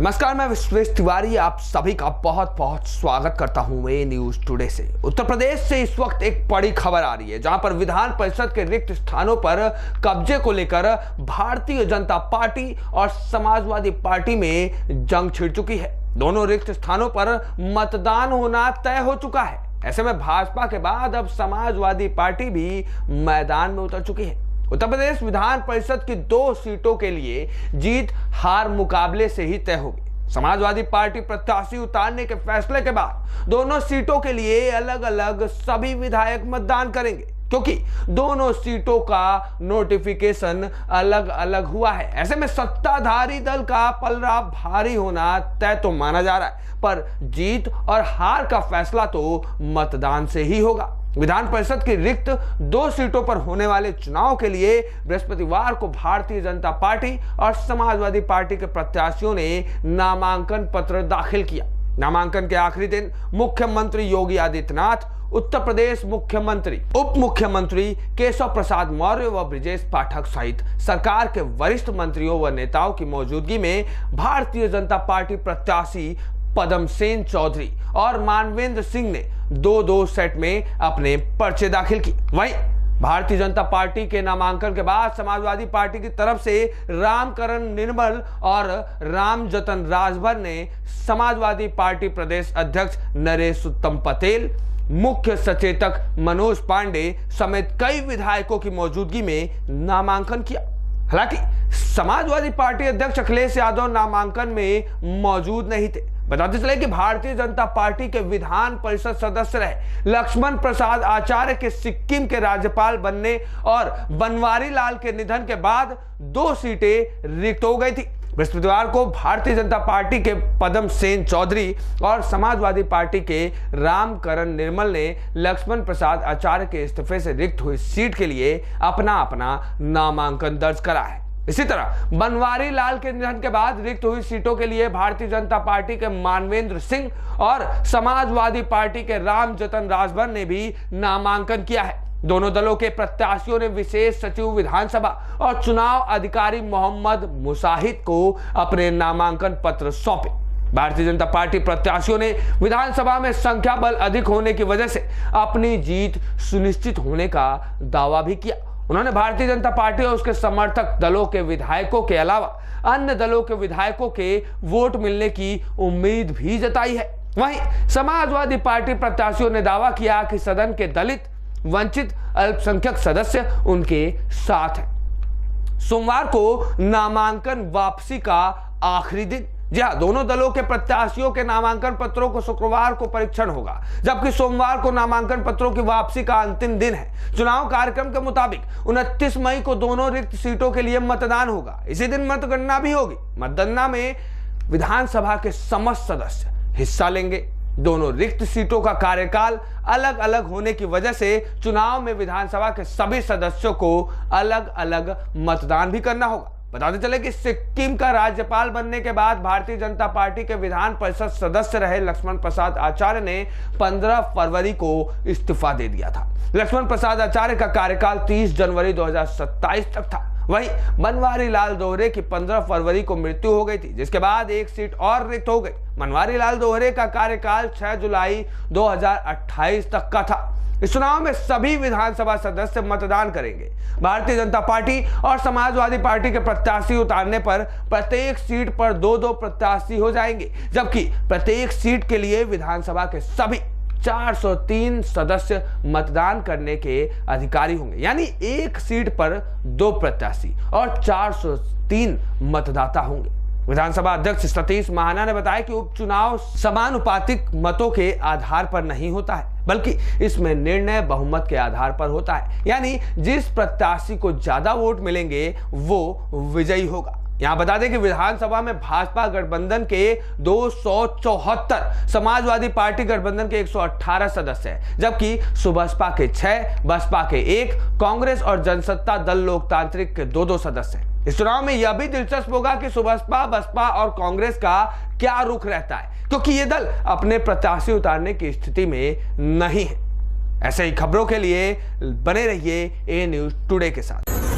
नमस्कार, मैं विश्वेश तिवारी आप सभी का बहुत बहुत स्वागत करता हूं ए न्यूज टुडे से। उत्तर प्रदेश से इस वक्त एक बड़ी खबर आ रही है, जहां पर विधान परिषद के रिक्त स्थानों पर कब्जे को लेकर भारतीय जनता पार्टी और समाजवादी पार्टी में जंग छिड़ चुकी है। दोनों रिक्त स्थानों पर मतदान होना तय हो चुका है। ऐसे में भाजपा के बाद अब समाजवादी पार्टी भी मैदान में उतर चुकी है। उत्तर प्रदेश विधान परिषद की 2 सीटों के लिए जीत हार मुकाबले से ही तय होगी। समाजवादी पार्टी प्रत्याशी उतारने के फैसले के बाद दोनों सीटों के लिए अलग अलग सभी विधायक मतदान करेंगे, क्योंकि दोनों सीटों का नोटिफिकेशन अलग अलग हुआ है। ऐसे में सत्ताधारी दल का पलड़ा भारी होना तय तो माना जा रहा है, पर जीत और हार का फैसला तो मतदान से ही होगा। विधान परिषद की रिक्त 2 सीटों पर होने वाले चुनाव के लिए बृहस्पतिवार को भारतीय जनता पार्टी और समाजवादी पार्टी के प्रत्याशियों ने नामांकन पत्र दाखिल किया। नामांकन के आखिरी दिन मुख्यमंत्री योगी आदित्यनाथ, उत्तर प्रदेश मुख्यमंत्री, उप मुख्यमंत्री केशव प्रसाद मौर्य व ब्रजेश पाठक सहित सरकार के वरिष्ठ मंत्रियों व नेताओं की मौजूदगी में भारतीय जनता पार्टी प्रत्याशी पदम सेन चौधरी और मानवेंद्र सिंह ने 2-2 सेट में अपने पर्चे दाखिल किए। वहीं भारतीय जनता पार्टी के नामांकन के बाद समाजवादी पार्टी की तरफ से रामकरण निर्मल और रामजतन राजभर ने समाजवादी पार्टी प्रदेश अध्यक्ष नरेश उत्तम पटेल, मुख्य सचेतक मनोज पांडे समेत कई विधायकों की मौजूदगी में नामांकन किया। हालांकि समाजवादी पार्टी अध्यक्ष अखिलेश यादव नामांकन में मौजूद नहीं थे। बताते चले कि भारतीय जनता पार्टी के विधान परिषद सदस्य रहे लक्ष्मण प्रसाद आचार्य के सिक्किम के राज्यपाल बनने और बनवारी लाल के निधन के बाद 2 सीटें रिक्त हो गई थी। बृहस्पतिवार को भारतीय जनता पार्टी के पदम सेन चौधरी और समाजवादी पार्टी के रामकरण निर्मल ने लक्ष्मण प्रसाद आचार्य के इस्तीफे से रिक्त हुई सीट के लिए अपना अपना नामांकन दर्ज करा है। इसी तरह बनवारी लाल के निधन के बाद रिक्त हुई सीटों के लिए भारतीय जनता पार्टी के मानवेंद्र सिंह और समाजवादी पार्टी के रामजतन राजभर ने भी नामांकन किया है। दोनों दलों के प्रत्याशियों ने विशेष सचिव विधानसभा और चुनाव अधिकारी मोहम्मद मुसाहिद को अपने नामांकन पत्र सौंपे। भारतीय जनता पार्टी प्रत्याशियों ने विधानसभा में संख्या बल अधिक होने की वजह से अपनी जीत सुनिश्चित होने का दावा भी किया। उन्होंने भारतीय जनता पार्टी और उसके समर्थक दलों के विधायकों के अलावा अन्य दलों के विधायकों के वोट मिलने की उम्मीद भी जताई है। वहीं समाजवादी पार्टी प्रत्याशियों ने दावा किया कि सदन के दलित, वंचित, अल्पसंख्यक सदस्य उनके साथ हैं। सोमवार को नामांकन वापसी का आखिरी दिन। जी हाँ, दोनों दलों के प्रत्याशियों के नामांकन पत्रों को शुक्रवार को परीक्षण होगा, जबकि सोमवार को नामांकन पत्रों की वापसी का अंतिम दिन है। चुनाव कार्यक्रम के मुताबिक 29 मई को दोनों रिक्त सीटों के लिए मतदान होगा। इसी दिन मतगणना भी होगी। मतगणना में विधानसभा के समस्त सदस्य हिस्सा लेंगे। दोनों रिक्त सीटों का कार्यकाल अलग अलग होने की वजह से चुनाव में विधानसभा के सभी सदस्यों को अलग अलग मतदान भी करना होगा। बताते चले कि सिक्किम का राज्यपाल बनने के बाद भारतीय जनता पार्टी के विधान परिषद सदस्य रहे लक्ष्मण प्रसाद आचार्य ने 15 फरवरी को इस्तीफा दे दिया था। लक्ष्मण प्रसाद आचार्य का कार्यकाल 30 जनवरी 2027 तक था। वहीं बनवारी लाल दोहरे की 15 फरवरी को मृत्यु हो गई थी, जिसके बाद एक सीट और रिक्त हो गई। बनवारी लाल दोहरे का कार्यकाल 6 जुलाई 2028 तक का था। इस चुनाव में सभी विधानसभा सदस्य मतदान करेंगे। भारतीय जनता पार्टी और समाजवादी पार्टी के प्रत्याशी उतारने पर प्रत्येक सीट पर 2-2 प्रत्याशी हो जाएंगे, जबकि प्रत्येक सीट के लिए विधानसभा के सभी 403 सदस्य मतदान करने के अधिकारी होंगे। यानी एक सीट पर 2 प्रत्याशी और 403 मतदाता होंगे। विधानसभा अध्यक्ष सतीश महाना ने बताया कि उपचुनाव समानुपातिक मतों के आधार पर नहीं होता है, बल्कि इसमें निर्णय बहुमत के आधार पर होता है। यानी जिस प्रत्याशी को ज्यादा वोट मिलेंगे वो विजयी होगा। यहां बता दें कि विधानसभा में भाजपा गठबंधन के 274, समाजवादी पार्टी गठबंधन के 118 सदस्य हैं, जबकि सुबसपा के 6, बसपा के 1, कांग्रेस और जनसत्ता दल लोकतांत्रिक के 2-2 सदस्य हैं। इस चुनाव में यह भी दिलचस्प होगा कि सुबसपा, बसपा और कांग्रेस का क्या रुख रहता है, क्योंकि ये दल अपने प्रत्याशी उतारने की स्थिति में नहीं है। ऐसे ही खबरों के लिए बने रहिए ए न्यूज टुडे के साथ।